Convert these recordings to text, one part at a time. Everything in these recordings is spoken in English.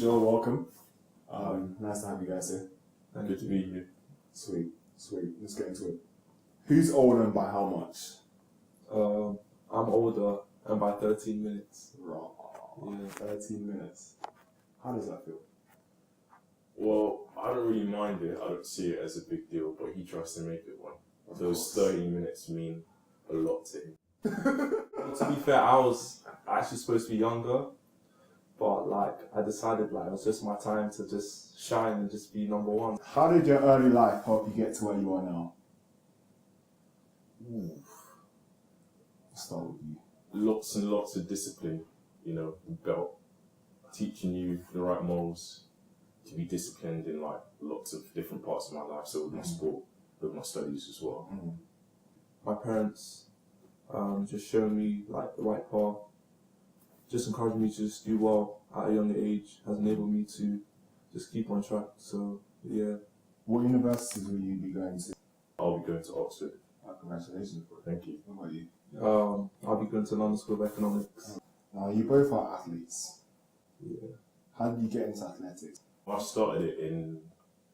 Joel, welcome. Nice to have you guys here. Good to be here. Sweet. Let's get into it. Who's older and by how much? I'm older and by 13 minutes. Raw. Yeah. 13 minutes. How does that feel? Well, I don't really mind it. I don't see it as a big deal, but he tries to make it one. Of Those course. 13 minutes mean a lot to him. To be fair, I was actually supposed to be younger, but I decided it was just my time to just shine and just be number one. How did your early life help you get to where you are now? Let's start with you. Lots and lots of discipline, belt, teaching you the right morals to be disciplined in lots of different parts of my life. So with my sport, with my studies as well. My parents just showed me the right path, just encouraged me to just do well at a younger age, has enabled me to just keep on track. So yeah. What universities will you be going to? I'll be going to Oxford. Congratulations, bro. Thank you. What about you? I'll be going to London School of Economics. Now, you both are athletes. Yeah. How did you get into athletics? I started it in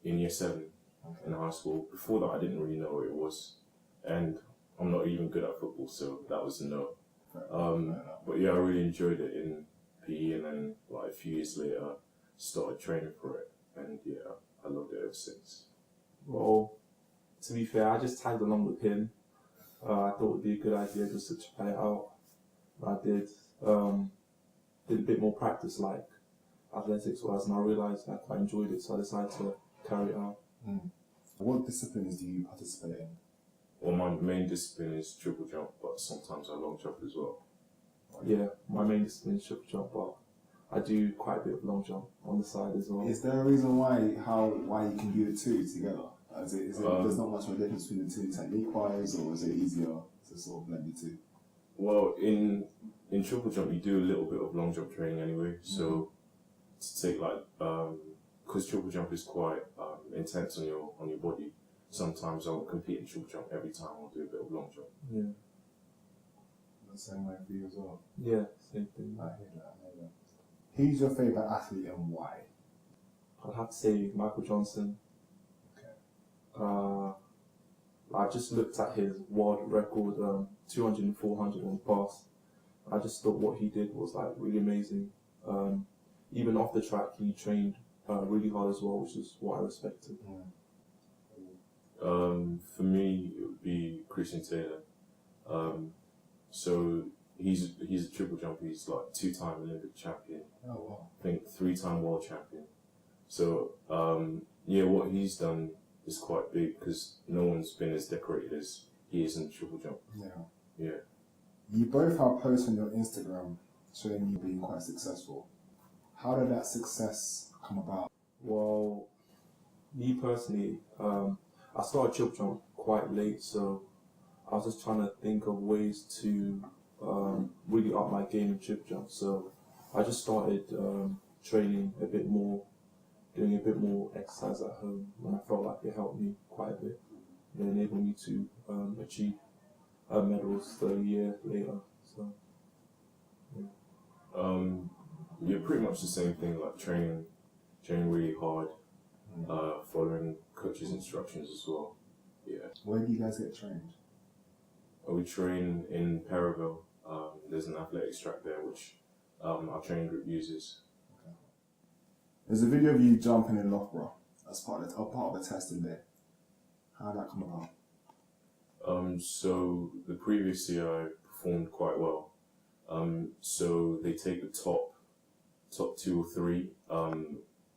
year 7 in high school. Before that, I didn't really know what it was, and I'm not even good at football, so that was a no. But yeah, I really enjoyed it in PE, and then a few years later, started training for it, and yeah, I loved it ever since. Well, to be fair, I just tagged along with him. I thought it would be a good idea just to try it out. I did a bit more practice athletics was, and I realised I quite enjoyed it, so I decided to carry it out. What disciplines do you participate in? Well, my main discipline is triple jump, but sometimes I long jump as well. Okay. Yeah, my main discipline is triple jump, but I do quite a bit of long jump on the side as well. Is there a reason why you can do the two together? There's not much of a difference between the two technique-wise, or is it easier to sort of blend the two? Well, in triple jump, you do a little bit of long jump training anyway. So to take because triple jump is quite intense on your body. Sometimes I'll compete in triple jump. Every time I'll do a bit of long jump. Yeah. The same way for you as well. Yeah, same thing. I hear that. Who's your favourite athlete and why? I'd have to say Michael Johnson. Okay. I just looked at his world record, 200 and 400 on pass. I just thought what he did was really amazing. Even off the track, he trained really hard as well, which is what I respected. For me, it would be Christian Taylor. So he's a triple jumper. He's 2-time Olympic champion. Oh wow. I think 3-time world champion. So what he's done is quite big because no one's been as decorated as he is in triple jump. Yeah. You both have posts on your Instagram showing you being quite successful. How did that success come about? Well, me personally, I started triple jump quite late, so I was just trying to think of ways to really up my game in triple jump. So I just started training a bit more, doing a bit more exercise at home, and I felt like it helped me quite a bit. It enabled me to achieve medals a year later. So yeah, pretty much the same thing. Training really hard, following coaches' instructions as well. Yeah. Where do you guys get trained? We train in Perivale. There's an athletics track there which our training group uses. Okay. There's a video of you jumping in Loughborough as part of the testing day. How did that come about? So the previous year I performed quite well. So they take the top 2 or 3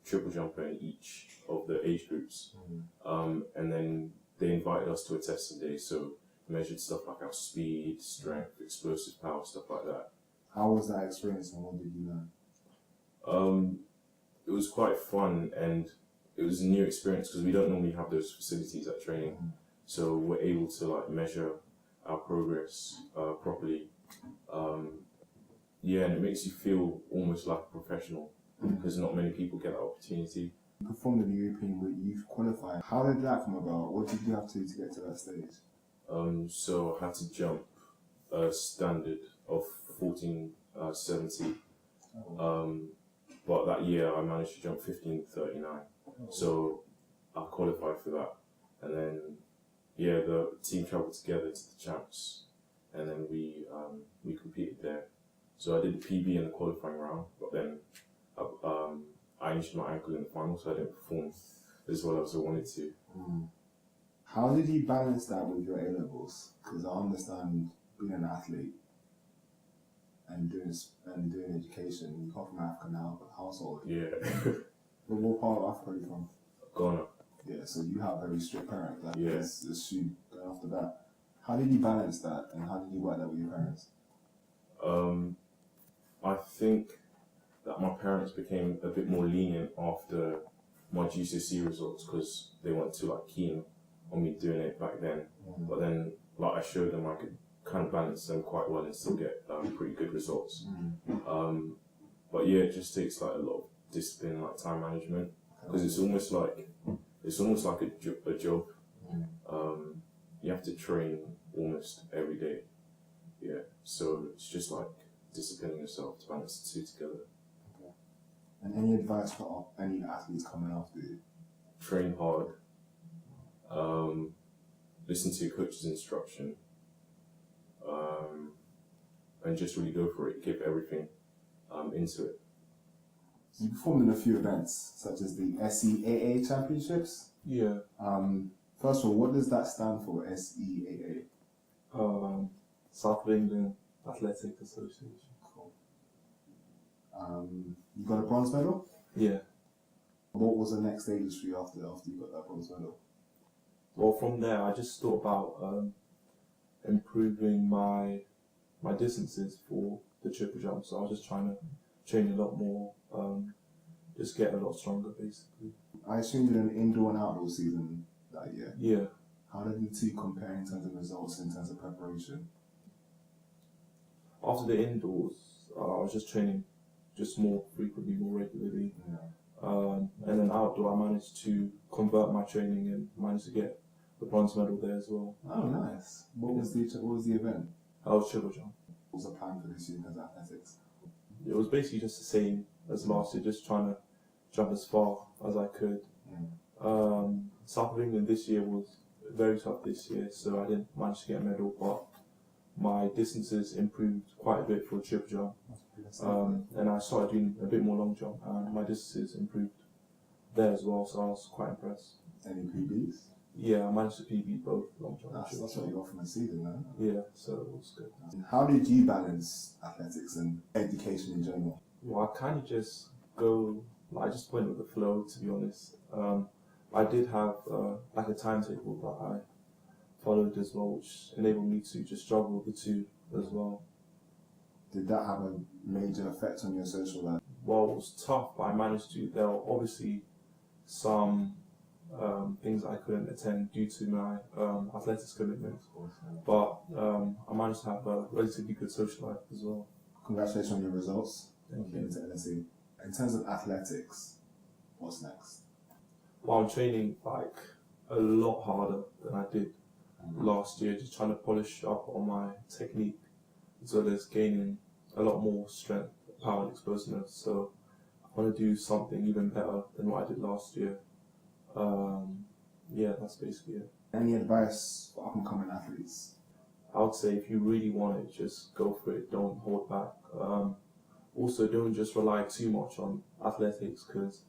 triple jumper in each of the age groups, and then they invited us to a testing day. So measured stuff like our speed, strength, explosive power, stuff like that. How was that experience and what did you learn? It was quite fun and it was a new experience because we don't normally have those facilities at training. So we're able to measure our progress properly. And it makes you feel almost like a professional because not many people get that opportunity. You performed in the European Youth Qualifier. How did that come about? What did you have to do to get to that stage? So I had to jump a standard of 1470. but that year I managed to jump 15:39. So I qualified for that, and then the team travelled together to the champs, and then we competed there. So I did the PB in the qualifying round, but then I injured my ankle in the final, so I didn't perform as well as I wanted to. How did you balance that with your A levels? Because I understand being an athlete and doing education. You come from African household. Yeah. But what part of Africa are you from? Ghana. Yeah, so you have very strict parents. Like, Yeah. Let's shoot going off the bat. How did you balance that, and how did you work that with your parents? I think that my parents became a bit more lenient after my GCSE results because they weren't too keen on me doing it back then. But then I showed them I could kind of balance them quite well and still get pretty good results. But yeah, it just takes a lot of discipline, time management, because it's almost like a job. You have to train almost every day. Yeah, so it's just disciplining yourself to balance the two together. Okay. And any advice for any athletes coming after you? Train hard. Listen to your coach's instruction. And just really go for it. Give everything into it. You performed in a few events, such as the SEAA Championships. Yeah. First of all, what does that stand for, SEAA? South of England Athletic Association. Cool. You got a bronze medal? Yeah. What was the next stage for you after you got that bronze medal? Well, from there, I just thought about improving my distances for the triple jump. So I was just trying to train a lot more, just get a lot stronger, basically. I assume you did an indoor and outdoor season that year. Yeah. How did the two compare in terms of results, in terms of preparation? After the indoors, I was just training just more frequently, more regularly. Yeah. And then outdoor, I managed to convert my training and managed to get the bronze medal there as well. Oh, nice. What was the event? I was triple jump. What was the plan for this year in athletics? It was basically just the same as last year, just trying to jump as far as I could. South of England this year was very tough this year, so I didn't manage to get a medal, but my distances improved quite a bit for triple jump. And I started doing a bit more long jump, and my distances improved there as well, so I was quite impressed. Any PBs? Yeah, I managed to PB both long jump and That's triple what jump. you got from the season, man. Yeah, so it was good. How did you balance athletics and education in general? Well, I kind of just I just went with the flow, to be honest. I did have a timetable that I followed as well, which enabled me to just juggle the two as well. Did that have a major effect on your social life? Well, it was tough, but I managed to. There were obviously some things I couldn't attend due to my athletics commitments, but I managed to have a relatively good social life as well. Congratulations on your results. Thank you. Into NSE. In terms of athletics, what's next? Well, I'm training a lot harder than I did last year, just trying to polish up on my technique as well as gaining a lot more strength, power and explosiveness. So I want to do something even better than what I did last year. Yeah, that's basically it. Any advice for up and coming athletes? I would say if you really want it, just go for it. Don't hold back. Also, don't just rely too much on athletics because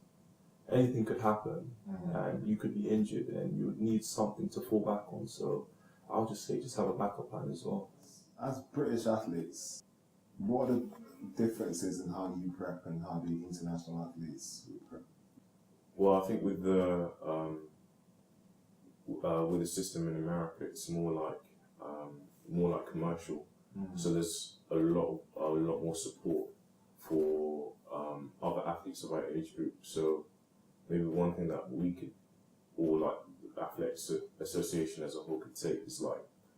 anything could happen and you could be injured and you would need something to fall back on. So I would just say just have a backup plan as well. As British athletes, what are the differences in how you prep and how the international athletes prep? Well, I think with the system in America, it's more like commercial. So there's a lot more support for other athletes of our age group. So maybe one thing that we could, or the Athletics Association as a whole could take is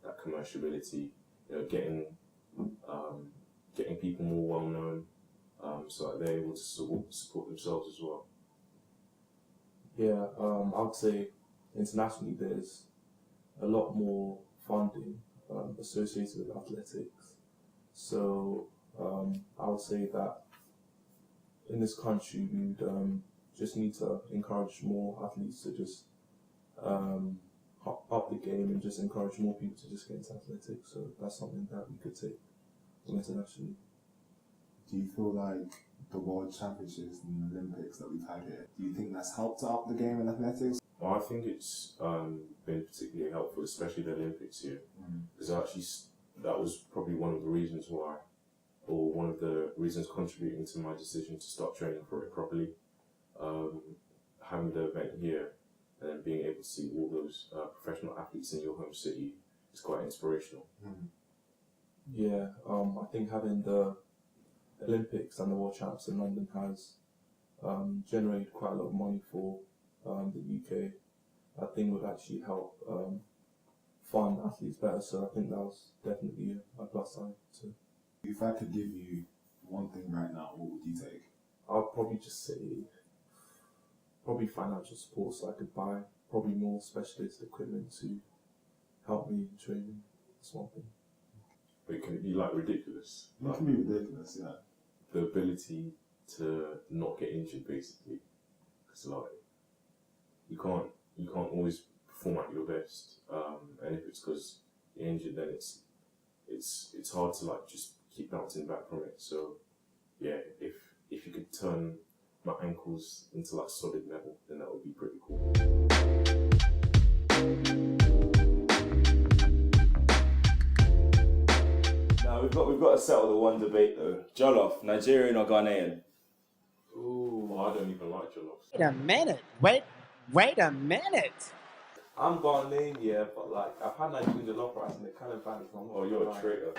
that commerciality, getting people more well known, so that they're able to support themselves as well. Yeah, I would say internationally there's a lot more funding associated with athletics. So I would say that in this country, we'd just need to encourage more athletes to just up the game and just encourage more people to just get into athletics. So that's something that we could take internationally. Do you feel like the World Championships and the Olympics that we've had here, do you think that's helped to up the game in athletics? Well, I think it's been particularly helpful, especially the Olympics here, because actually that was probably one of the reasons why, or one of the reasons contributing to my decision to start training for it properly. Having the event here and then being able to see all those professional athletes in your home city is quite inspirational. Yeah, I think having the Olympics and the World Champs in London has generated quite a lot of money for the UK. I think would actually help fund athletes better, so I think that was definitely a plus side too. If I could give you one thing right now, what would you take? I'd probably just say financial support, so I could buy probably more specialist equipment to help me in training. That's one thing. But can it be like ridiculous? It can be ridiculous, yeah. The ability to not get injured, basically, because like you can't always perform at your best, and if it's because you're injured, then it's hard to like just keep bouncing back from it. So yeah, if you could turn my ankles into like solid metal, then that would be pretty cool. Now we've got to settle the one debate though. Jollof, Nigerian or Ghanaian? Ooh, well, I don't even like jollof. Wait a minute. Wait a minute. I'm Ghanaian, yeah, but like I've had Nigerian jollof rice and it kind of vanished. Oh, you're a traitor.